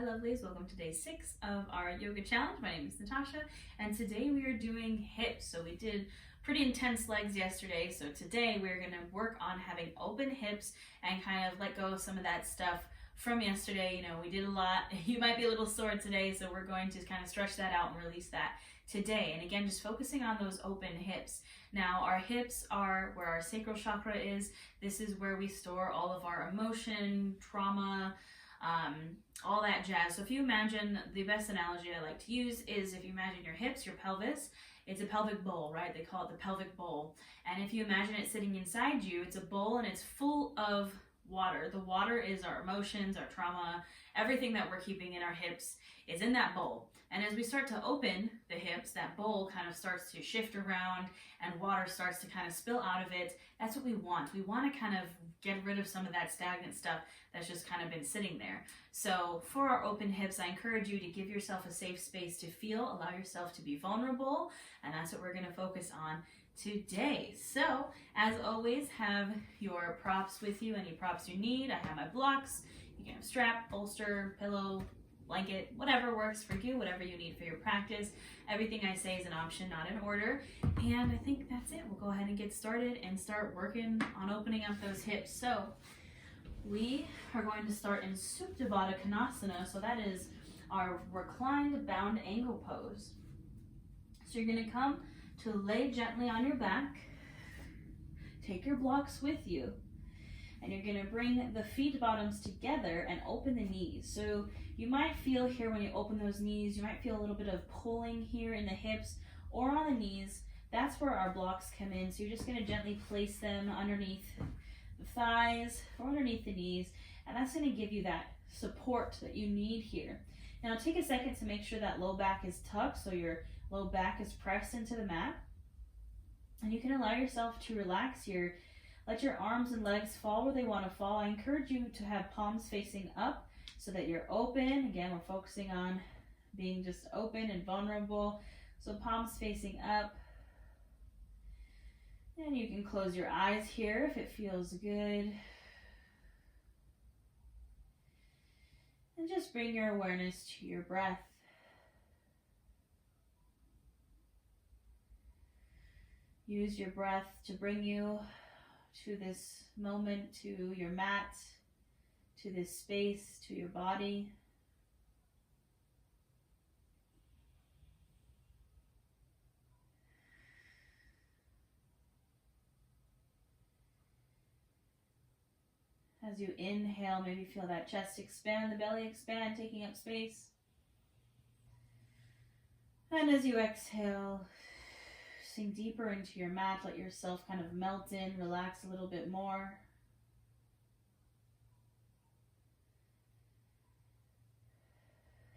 lovelies, welcome to day 6 of our yoga challenge. My name is Natasha and today we are doing hips. So we did pretty intense legs yesterday, so today we're going to work on having open hips and kind of let go of some of that stuff from yesterday. You know, we did a lot. You might be a little sore today, so we're going to kind of stretch that out and release that today. And again, just focusing on those open hips. Now, our hips are where our sacral chakra is. This is where we store all of our emotion, trauma, all that jazz. So if you imagine, the best analogy I like to use is if you imagine your hips, your pelvis, it's a pelvic bowl, right? They call it the pelvic bowl. And if you imagine it sitting inside you, it's a bowl and it's full of water. The water is our emotions, our trauma, everything that we're keeping in our hips is in that bowl. And as we start to open the hips, that bowl kind of starts to shift around and water starts to kind of spill out of it. That's what we want. We want to kind of get rid of some of that stagnant stuff that's just kind of been sitting there. So for our open hips, I encourage you to give yourself a safe space to feel, allow yourself to be vulnerable, and that's what we're going to focus on today. So as always, have your props with you, any props you need. I have my blocks. You can have strap, bolster, pillow, blanket, whatever works for you, whatever you need for your practice. Everything I say is an option, not an order. And I think that's it. We'll go ahead and get started and start working on opening up those hips. So we are going to start in Supta Baddha Konasana. So that is our reclined bound angle pose. So you're going to come to lay gently on your back. Take your blocks with you. And you're going to bring the feet bottoms together and open the knees. So you might feel here when you open those knees, you might feel a little bit of pulling here in the hips or on the knees. That's where our blocks come in. So you're just going to gently place them underneath the thighs or underneath the knees. And that's going to give you that support that you need here. Now take a second to make sure that low back is tucked, so your low back is pressed into the mat. And you can allow yourself to relax here. Let your arms and legs fall where they want to fall. I encourage you to have palms facing up so that you're open. Again, we're focusing on being just open and vulnerable. So palms facing up. And you can close your eyes here if it feels good. And just bring your awareness to your breath. Use your breath to bring you to this moment, to your mat, to this space, to your body. As you inhale, maybe feel that chest expand, the belly expand, taking up space. And as you exhale, sink deeper into your mat, let yourself kind of melt in, relax a little bit more.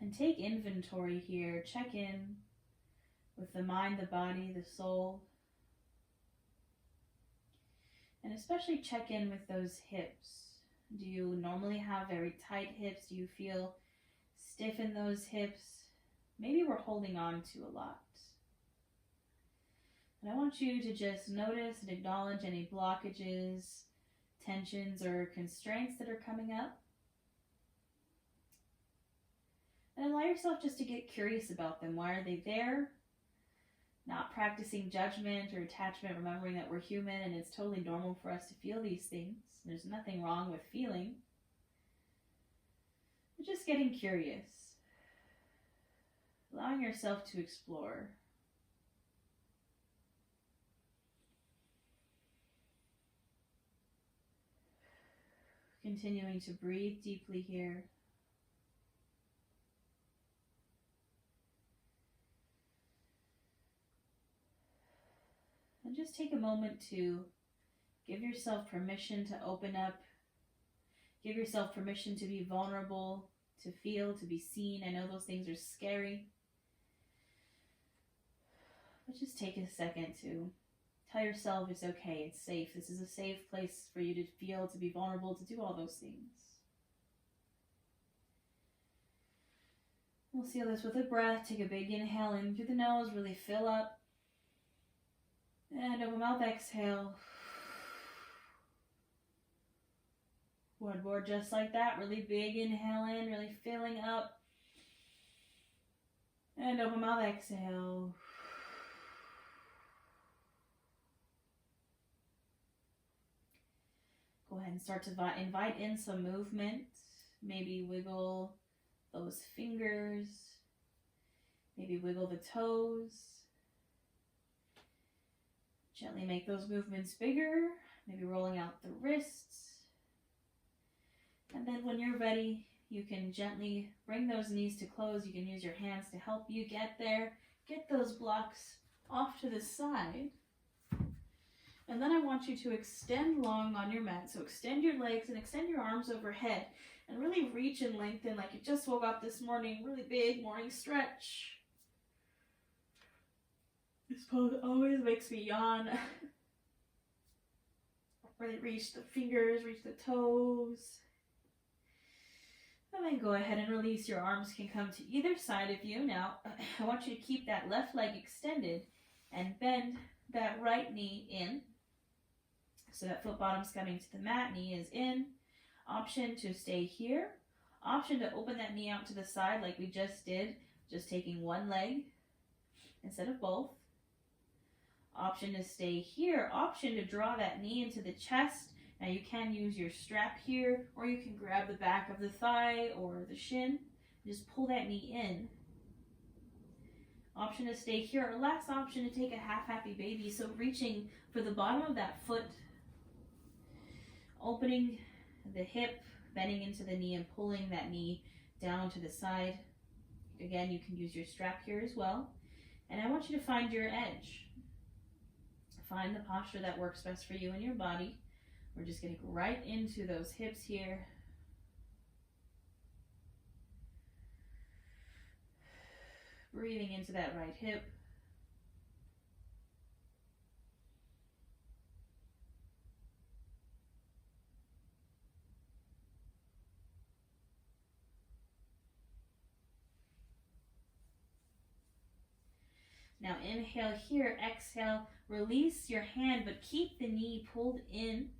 And take inventory here, check in with the mind, the body, the soul. And especially check in with those hips. Do you normally have very tight hips? Do you feel stiff in those hips? Maybe we're holding on to a lot. And I want you to just notice and acknowledge any blockages, tensions, or constraints that are coming up. And allow yourself just to get curious about them. Why are they there? Not practicing judgment or attachment, remembering that we're human and it's totally normal for us to feel these things. There's nothing wrong with feeling. But just getting curious. Allowing yourself to explore. Continuing to breathe deeply here. And just take a moment to give yourself permission to open up. Give yourself permission to be vulnerable, to feel, to be seen. I know those things are scary. But just take a second to tell yourself it's okay, it's safe. This is a safe place for you to feel, to be vulnerable, to do all those things. We'll seal this with a breath. Take a big inhale in through the nose, really fill up. And open mouth, exhale. One more just like that. Really big inhale in, really filling up. And open mouth, exhale. Go ahead and start to invite in some movement. Maybe wiggle those fingers. Maybe wiggle the toes. Gently make those movements bigger. Maybe rolling out the wrists. And then when you're ready, you can gently bring those knees to close. You can use your hands to help you get there. Get those blocks off to the side. And then I want you to extend long on your mat. So extend your legs and extend your arms overhead. And really reach and lengthen like you just woke up this morning. Really big morning stretch. This pose always makes me yawn. Really reach the fingers, reach the toes. And then go ahead and release. Your arms can come to either side of you. Now, I want you to keep that left leg extended and bend that right knee in. So that foot bottom's coming to the mat, knee is in. Option to stay here. Option to open that knee out to the side like we just did, just taking one leg instead of both. Option to stay here. Option to draw that knee into the chest. Now you can use your strap here, or you can grab the back of the thigh or the shin. Just pull that knee in. Option to stay here, or last option to take a half happy baby. So reaching for the bottom of that foot, opening the hip, bending into the knee and pulling that knee down to the side. Again, you can use your strap here as well. And I want you to find your edge. Find the posture that works best for you and your body. We're just getting right into those hips here. Breathing into that right hip. Now inhale here, exhale, release your hand, but keep the knee pulled in.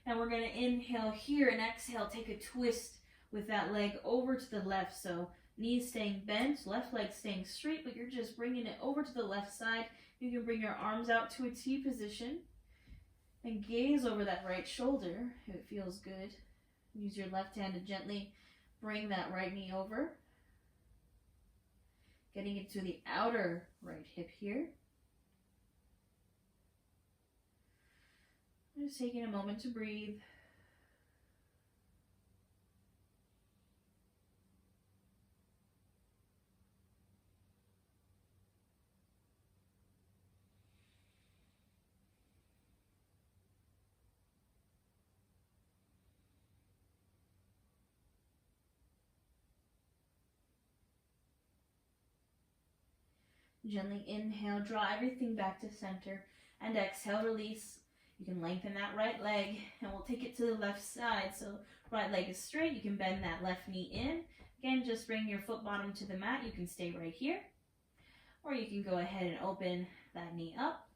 And we're going to inhale here and exhale, take a twist with that leg over to the left. So knees staying bent, left leg staying straight, but you're just bringing it over to the left side. You can bring your arms out to a T position and gaze over that right shoulder if it feels good. Use your left hand to gently bring that right knee over. Getting into the outer right hip here. Just taking a moment to breathe. Gently inhale, draw everything back to center, and exhale, release. You can lengthen that right leg, and we'll take it to the left side. So right leg is straight, you can bend that left knee in. Again, just bring your foot bottom to the mat. You can stay right here, or you can go ahead and open that knee up.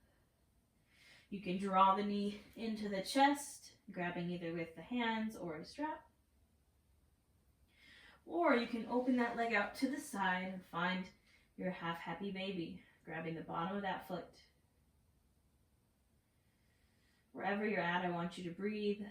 You can draw the knee into the chest, grabbing either with the hands or a strap. Or you can open that leg out to the side and find your half happy baby, grabbing the bottom of that foot. Wherever you're at, I want you to breathe.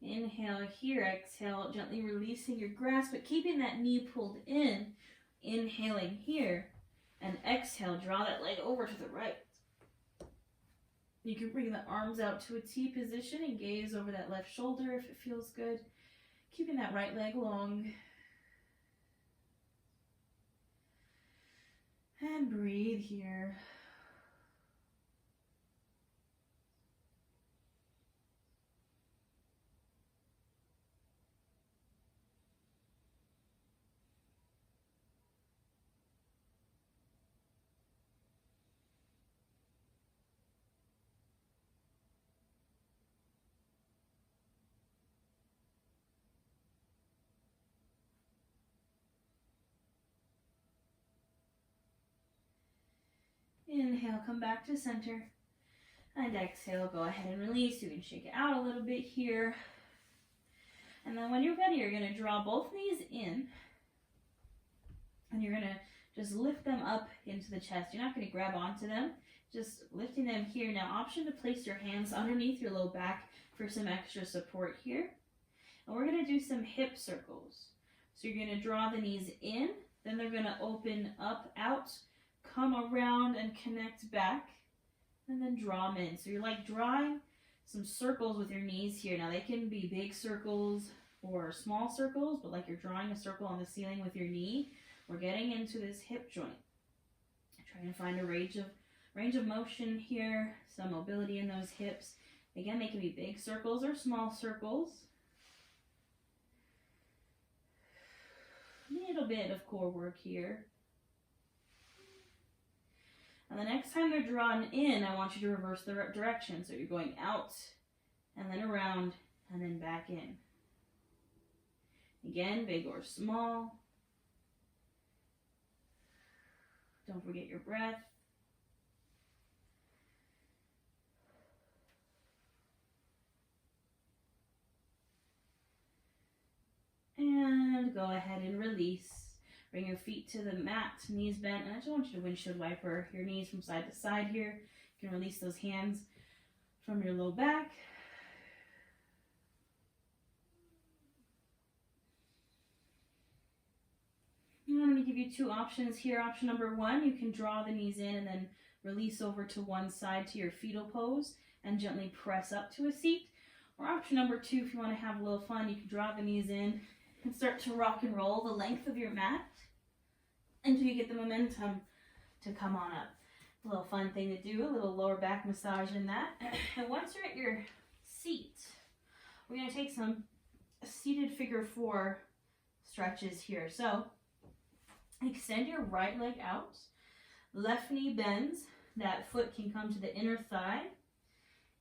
Inhale here, exhale, gently releasing your grasp, but keeping that knee pulled in. Inhaling here, and exhale, draw that leg over to the right. You can bring the arms out to a T position and gaze over that left shoulder if it feels good. Keeping that right leg long. And breathe here. Inhale, come back to center. And exhale, go ahead and release. You can shake it out a little bit here. And then when you're ready, you're going to draw both knees in. And you're going to just lift them up into the chest. You're not going to grab onto them. Just lifting them here. Now, option to place your hands underneath your low back for some extra support here. And we're going to do some hip circles. So you're going to draw the knees in. Then they're going to open up, out, come around and connect back. And then draw them in. So you're like drawing some circles with your knees here. Now they can be big circles or small circles, but like you're drawing a circle on the ceiling with your knee. We're getting into this hip joint. Trying to find a range of motion here, some mobility in those hips. Again, they can be big circles or small circles. A little bit of core work here. And the next time they're drawn in, I want you to reverse the direction. So you're going out, and then around, and then back in. Again, big or small. Don't forget your breath. And go ahead and release. Bring your feet to the mat, knees bent, and I just want you to windshield wiper your knees from side to side here. You can release those hands from your low back. And I'm going to give you two options here. Option number one, you can draw the knees in and then release over to one side to your fetal pose and gently press up to a seat. Or option number two, if you want to have a little fun, you can draw the knees in and start to rock and roll the length of your mat until you get the momentum to come on up. A little fun thing to do, a little lower back massage in that. And once you're at your seat, we're going to take some seated figure 4 stretches here. So extend your right leg out, left knee bends, that foot can come to the inner thigh.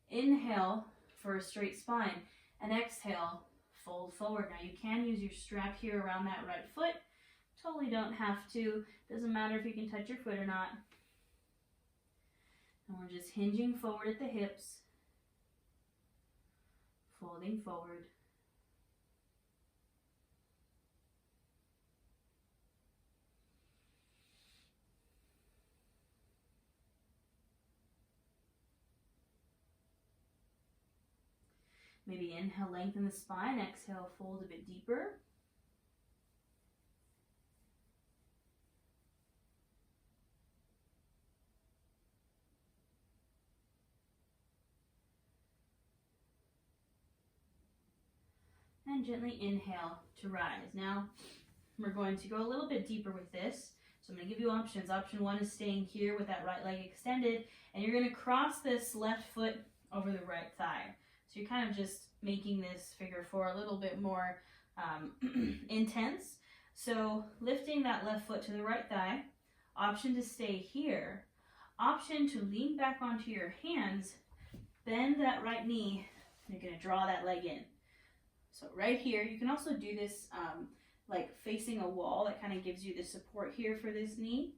Inhale for a straight spine, and exhale, fold forward. Now you can use your strap here around that right foot. Totally don't have to. Doesn't matter if you can touch your foot or not. And we're just hinging forward at the hips, folding forward. Maybe inhale, lengthen the spine. Exhale, fold a bit deeper. And gently inhale to rise. Now, we're going to go a little bit deeper with this. So I'm going to give you options. Option 1 is staying here with that right leg extended, and you're going to cross this left foot over the right thigh. So you're kind of just making this figure 4 a little bit more intense. So lifting that left foot to the right thigh. Option to stay here. Option to lean back onto your hands. Bend that right knee. You're going to draw that leg in. So right here, you can also do this like facing a wall. That kind of gives you the support here for this knee.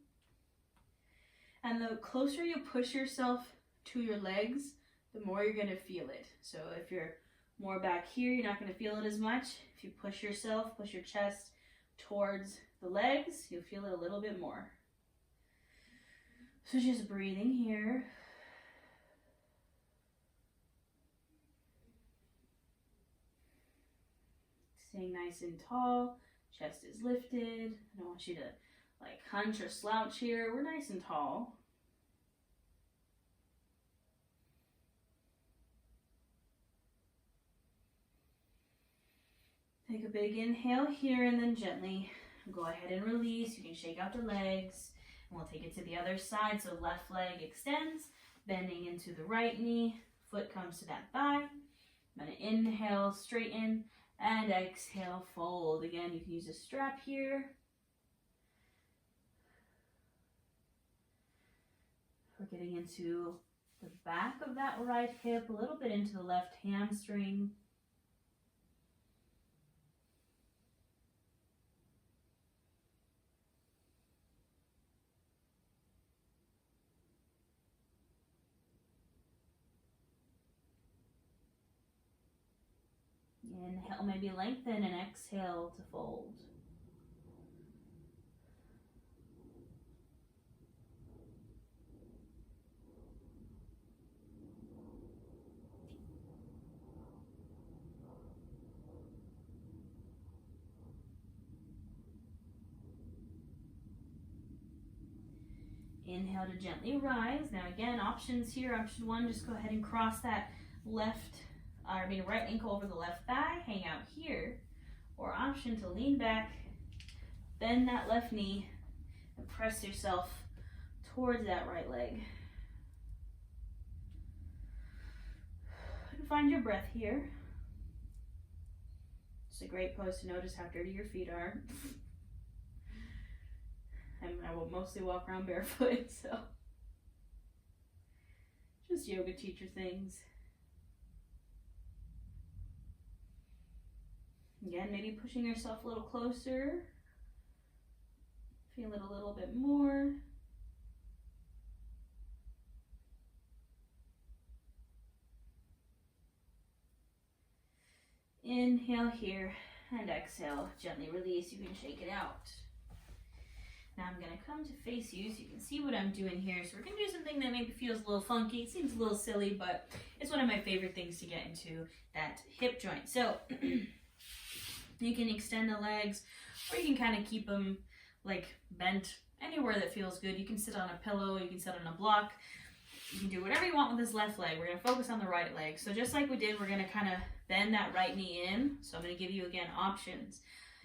And the closer you push yourself to your legs, the more you're going to feel it. So if you're more back here, you're not going to feel it as much. If you push yourself, push your chest towards the legs, you'll feel it a little bit more. So just breathing here. Staying nice and tall, chest is lifted. I don't want you to like hunch or slouch here. We're nice and tall. Take a big inhale here and then gently go ahead and release. You can shake out the legs and we'll take it to the other side. So left leg extends, bending into the right knee, foot comes to that thigh. I'm going to inhale, straighten, and exhale, fold. Again, you can use a strap here. We're getting into the back of that right hip, a little bit into the left hamstring. Inhale, maybe lengthen, and exhale to fold. Inhale to gently rise. Now again, options here. Option one, just go ahead and cross that right ankle over the left thigh, hang out here. Or option to lean back, bend that left knee, and press yourself towards that right leg. And find your breath here. It's a great pose to notice how dirty your feet are. I will mostly walk around barefoot, so just yoga teacher things. Again, maybe pushing yourself a little closer. Feel it a little bit more. Inhale here and exhale. Gently release. You can shake it out. Now I'm going to come to face you so you can see what I'm doing here. So we're going to do something that maybe feels a little funky. It seems a little silly, but it's one of my favorite things to get into, that hip joint. So you can extend the legs, or you can kind of keep them like bent anywhere that feels good. You can sit on a pillow, you can sit on a block. You can do whatever you want with this left leg. We're going to focus on the right leg. So just like we did, we're going to kind of bend that right knee in. So I'm going to give you again options.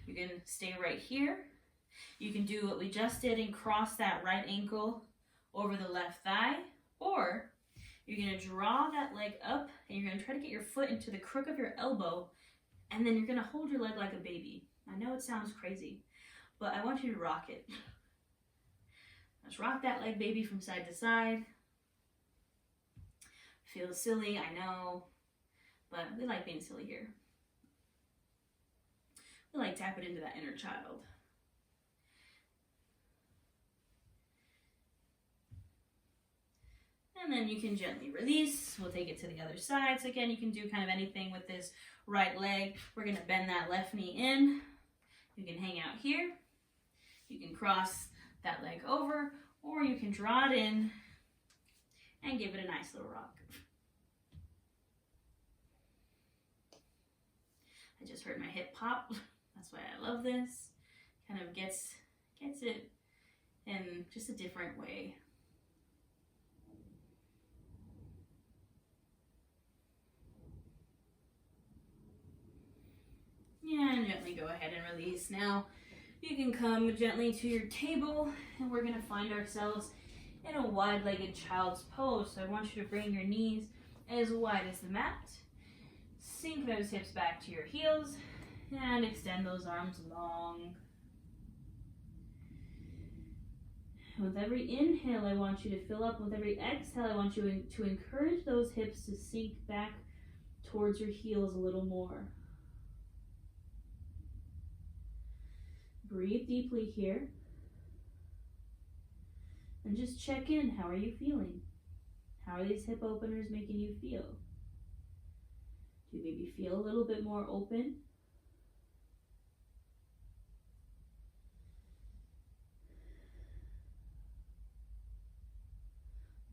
You can stay right here. You can do what we just did and cross that right ankle over the left thigh, or you're going to draw that leg up and you're going to try to get your foot into the crook of your elbow, and then you're going to hold your leg like a baby. I know it sounds crazy, but I want you to rock it. Let's rock that leg, baby, from side to side. Feels silly, I know, but we like being silly here. We like tapping into that inner child. And then you can gently release. We'll take it to the other side. So again, you can do kind of anything with this right leg. We're going to bend that left knee in. You can hang out here. You can cross that leg over, or you can draw it in and give it a nice little rock. I just heard my hip pop. That's why I love this. Kind of gets it in just a different way. And gently go ahead and release. Now you can come gently to your table, and we're going to find ourselves in a wide-legged child's pose. So I want you to bring your knees as wide as the mat. Sink those hips back to your heels and extend those arms long. With every inhale, I want you to fill up. With every exhale, I want you to encourage those hips to sink back towards your heels a little more. Breathe deeply here. And just check in. How are you feeling? How are these hip openers making you feel? Do you maybe feel a little bit more open?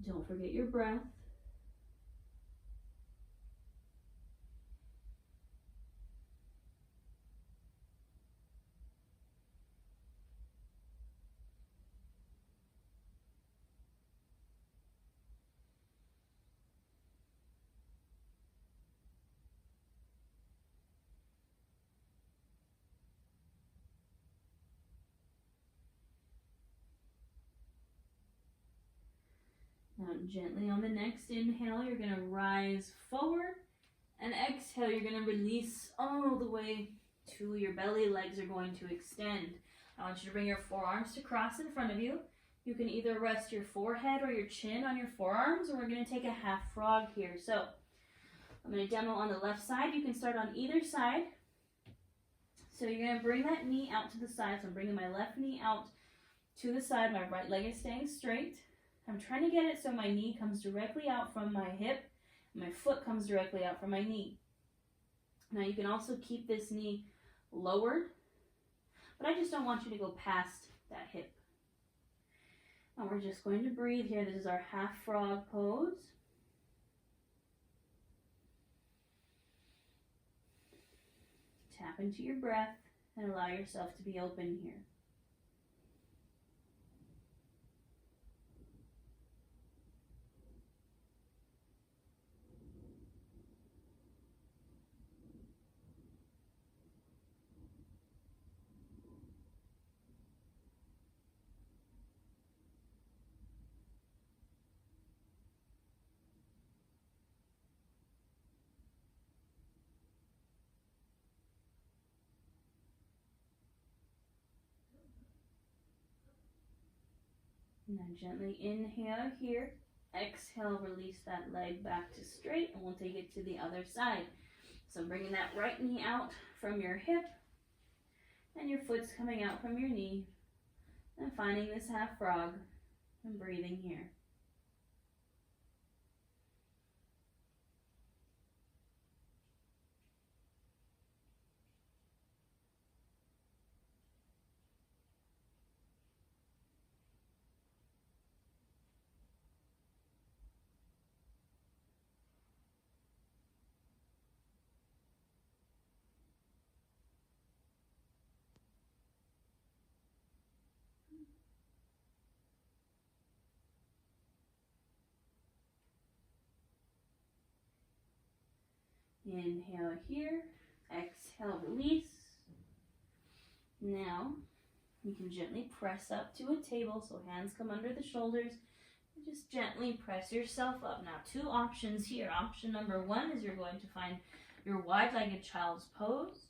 Don't forget your breath. Now gently on the next inhale, you're going to rise forward, and exhale, you're going to release all the way to your belly. Legs are going to extend. I want you to bring your forearms to cross in front of you. You can either rest your forehead or your chin on your forearms, or we're going to take a half frog here. So I'm going to demo on the left side. You can start on either side. So you're going to bring that knee out to the side. So I'm bringing my left knee out to the side. My right leg is staying straight. I'm trying to get it so my knee comes directly out from my hip, and my foot comes directly out from my knee. Now you can also keep this knee lowered, but I just don't want you to go past that hip. And we're just going to breathe here. This is our half frog pose. Tap into your breath and allow yourself to be open here. And then gently inhale here. Exhale, release that leg back to straight, and we'll take it to the other side. So bringing that right knee out from your hip, and your foot's coming out from your knee, and finding this half frog, and breathing here. Inhale here, exhale, release. Now, you can gently press up to a table, so hands come under the shoulders. And just gently press yourself up. Now, two options here. Option number one is you're going to find your wide-legged child's pose.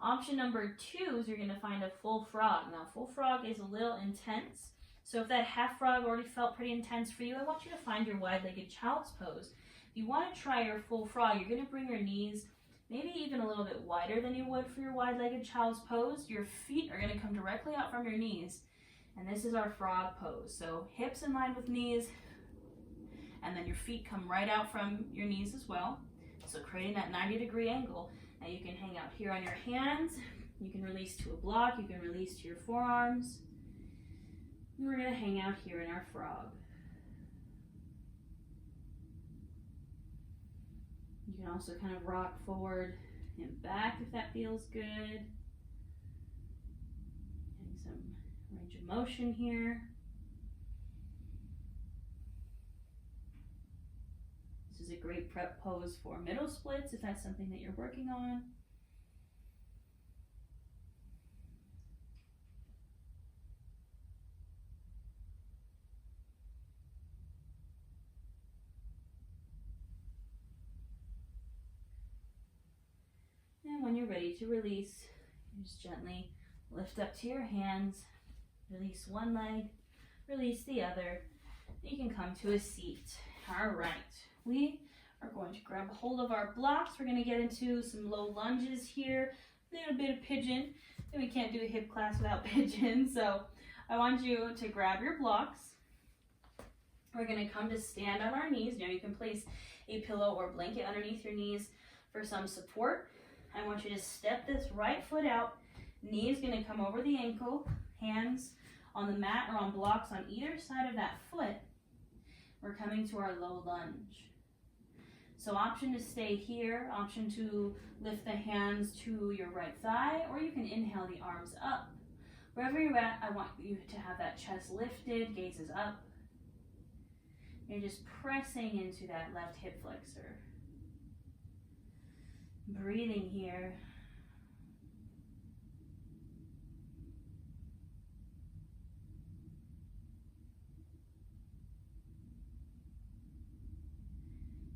Option number two is you're going to find a full frog. Now, full frog is a little intense. So if that half frog already felt pretty intense for you, I want you to find your wide-legged child's pose. If you want to try your full frog, you're going to bring your knees maybe even a little bit wider than you would for your wide-legged child's pose. Your feet are going to come directly out from your knees. And this is our frog pose. So hips in line with knees, and then your feet come right out from your knees as well. So creating that 90-degree angle. Now you can hang out here on your hands. You can release to a block. You can release to your forearms. And we're going to hang out here in our frog. You can also kind of rock forward and back if that feels good. Getting some range of motion here. This is a great prep pose for middle splits if that's something that you're working on. And when you're ready to release, you just gently lift up to your hands, release one leg, release the other. You can come to a seat. All right, we are going to grab hold of our blocks. We're going to get into some low lunges here, a little bit of pigeon. And we can't do a hip class without pigeon, so I want you to grab your blocks. We're going to come to stand on our knees. Now you can place a pillow or blanket underneath your knees for some support. I want you to step this right foot out. Knee is going to come over the ankle. Hands on the mat or on blocks on either side of that foot. We're coming to our low lunge. So option to stay here. Option to lift the hands to your right thigh. Or you can inhale the arms up. Wherever you're at, I want you to have that chest lifted, gazes up. You're just pressing into that left hip flexor. Breathing here.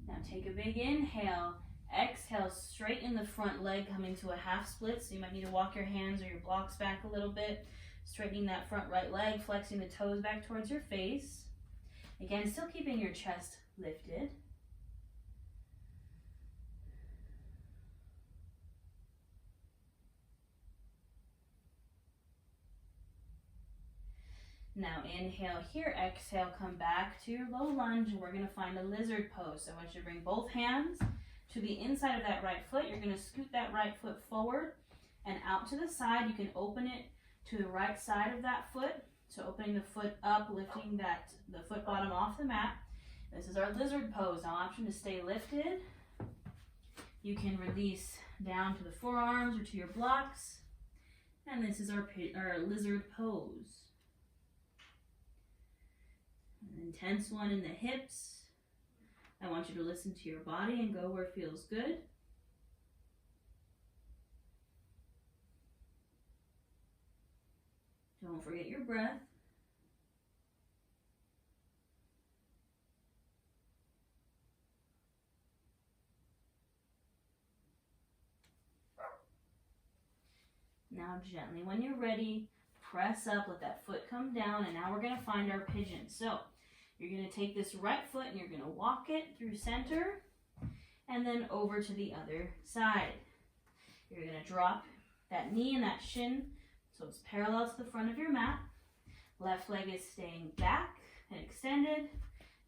Now take a big inhale. Exhale, straighten the front leg, coming to a half split. So you might need to walk your hands or your blocks back a little bit. Straightening that front right leg, flexing the toes back towards your face. Again, still keeping your chest lifted. Now inhale here, exhale, come back to your low lunge, and we're going to find a lizard pose. So I want you to bring both hands to the inside of that right foot. You're going to scoot that right foot forward and out to the side. You can open it to the right side of that foot. So opening the foot up, lifting the foot bottom off the mat. This is our lizard pose. Now option to stay lifted. You can release down to the forearms or to your blocks. And this is our lizard pose. An intense one in the hips. I want you to listen to your body and go where it feels good. Don't forget your breath. Now gently, when you're ready, press up, let that foot come down, and now we're going to find our pigeon. So you're going to take this right foot and you're going to walk it through center and then over to the other side. You're going to drop that knee and that shin so it's parallel to the front of your mat. Left leg is staying back and extended,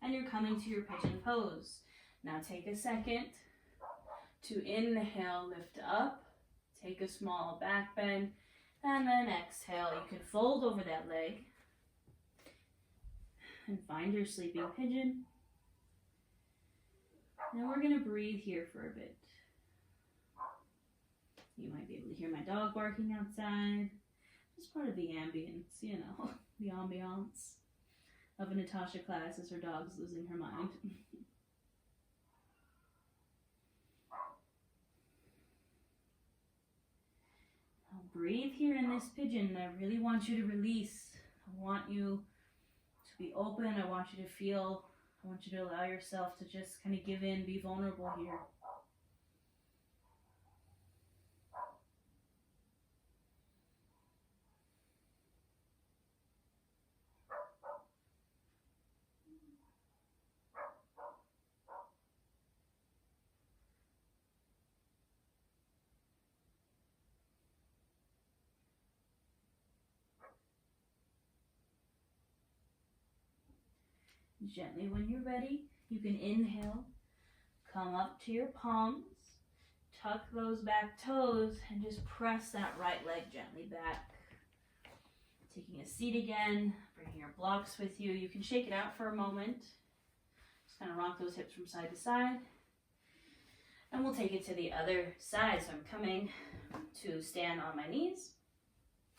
and you're coming to your pigeon pose. Now take a second to inhale, lift up, take a small back bend, and then exhale. You can fold over that leg and find your sleeping pigeon. Now we're going to breathe here for a bit. You might be able to hear my dog barking outside. It's part of the ambience, you know, the ambiance of a Natasha class as her dog's losing her mind. Now breathe here in this pigeon. I really want you to release. I want you to be open. I want you to feel. I want you to allow yourself to just kind of give in, be vulnerable here. Gently, when you're ready, you can inhale, come up to your palms, tuck those back toes, and just press that right leg gently back. Taking a seat again, bringing your blocks with you. You can shake it out for a moment. Just kind of rock those hips from side to side. And we'll take it to the other side. So I'm coming to stand on my knees.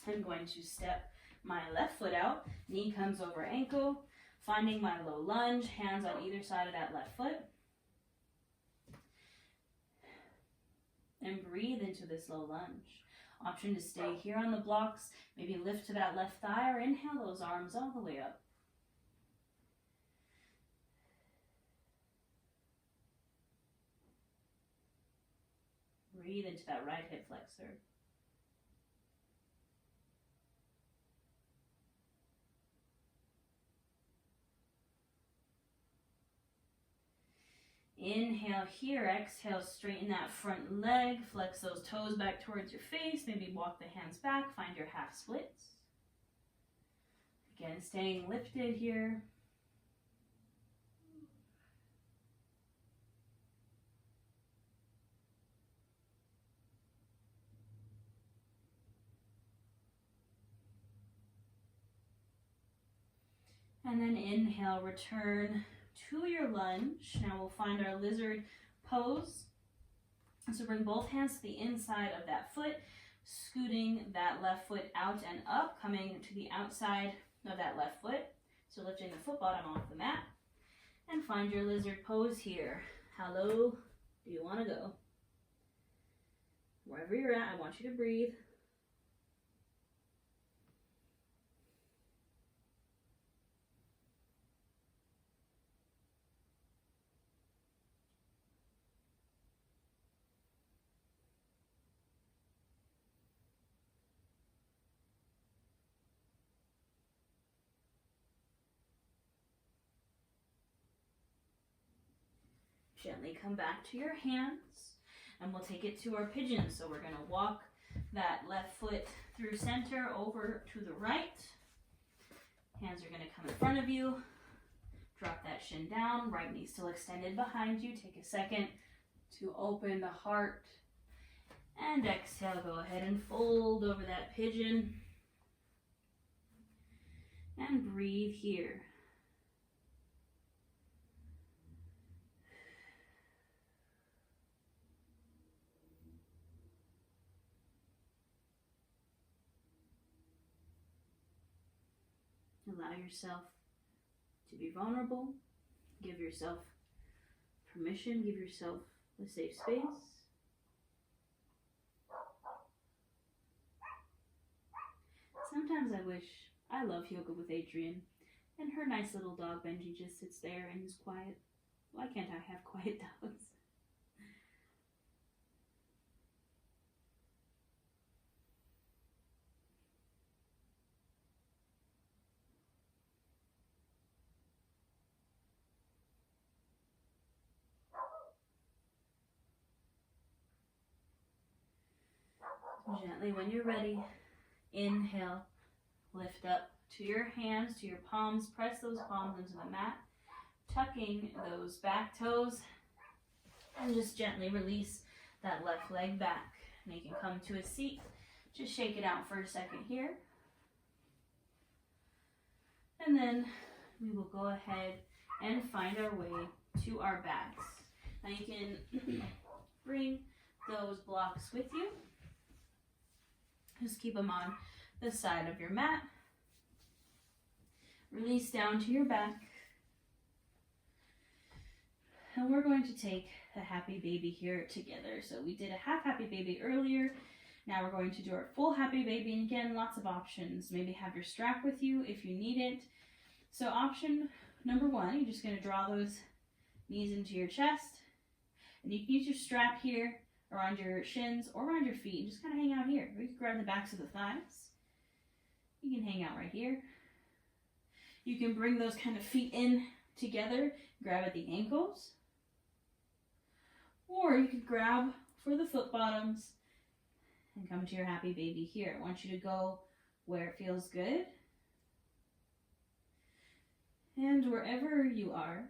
I'm going to step my left foot out. Knee comes over ankle. Finding my low lunge, hands on either side of that left foot. And breathe into this low lunge. Option to stay here on the blocks, maybe lift to that left thigh, or inhale those arms all the way up. Breathe into that right hip flexor. Inhale here, exhale, straighten that front leg, flex those toes back towards your face, maybe walk the hands back, find your half splits. Again, staying lifted here. And then inhale, return to your lunge. Now we'll find our lizard pose. So bring both hands to the inside of that foot, scooting that left foot out and up, coming to the outside of that left foot. So lifting the foot bottom off the mat. And find your lizard pose here. How low do you want to go? Wherever you're at, I want you to breathe. Gently come back to your hands, and we'll take it to our pigeon. So we're going to walk that left foot through center over to the right. Hands are going to come in front of you. Drop that shin down, right knee still extended behind you. Take a second to open the heart. And exhale, go ahead and fold over that pigeon. And breathe here. Allow yourself to be vulnerable. Give yourself permission. Give yourself a safe space. Sometimes I love yoga with Adrienne, and her nice little dog Benji just sits there and is quiet. Why can't I have quiet dogs? Gently, when you're ready, inhale, lift up to your hands, to your palms, press those palms into the mat, tucking those back toes, and just gently release that left leg back. And you can come to a seat, just shake it out for a second here. And then we will go ahead and find our way to our backs. Now you can bring those blocks with you. Just keep them on the side of your mat. Release down to your back. And we're going to take a happy baby here together. So we did a half happy baby earlier. Now we're going to do our full happy baby. And again, lots of options. Maybe have your strap with you if you need it. So option number one, you're just going to draw those knees into your chest. And you can use your strap here around your shins or around your feet. Just kind of hang out here. Or you can grab the backs of the thighs. You can hang out right here. You can bring those kind of feet in together, grab at the ankles. Or you could grab for the foot bottoms and come to your happy baby here. I want you to go where it feels good. And wherever you are,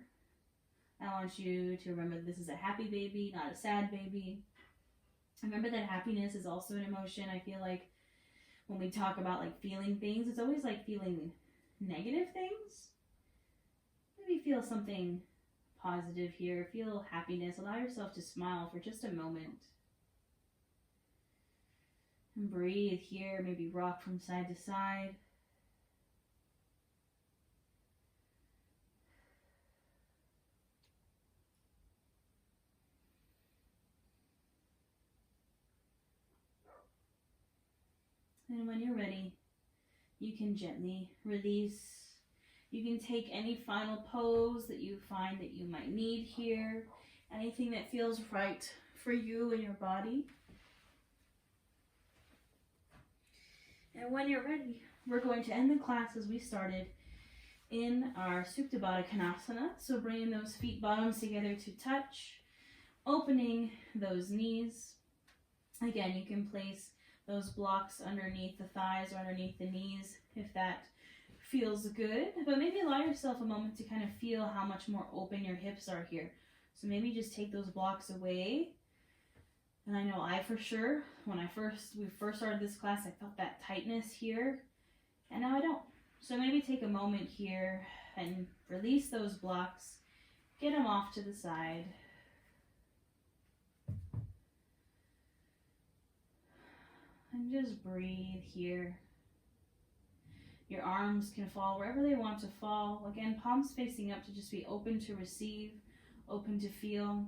I want you to remember this is a happy baby, not a sad baby. Remember that happiness is also an emotion. I feel like when we talk about like feeling things, it's always like feeling negative things. Maybe feel something positive here. Feel happiness. Allow yourself to smile for just a moment. And breathe here. Maybe rock from side to side. And when you're ready, you can gently release. You can take any final pose that you find that you might need here. Anything that feels right for you and your body. And when you're ready, we're going to end the class as we started in our Supta Baddha Konasana. So bringing those feet bottoms together to touch, opening those knees. Again, you can place those blocks underneath the thighs or underneath the knees if that feels good. But maybe allow yourself a moment to kind of feel how much more open your hips are here. So maybe just take those blocks away. And I know I for sure, when we first started this class, I felt that tightness here, and now I don't. So maybe take a moment here and release those blocks, get them off to the side. And just breathe here. Your arms can fall wherever they want to fall. Again, palms facing up to just be open to receive, open to feel.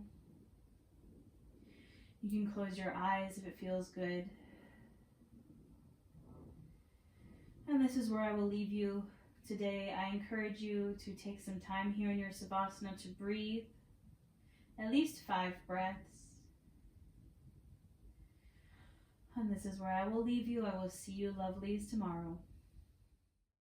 You can close your eyes if it feels good. And this is where I will leave you today. I encourage you to take some time here in your Savasana to breathe. At least 5 breaths. And this is where I will leave you. I will see you lovelies tomorrow.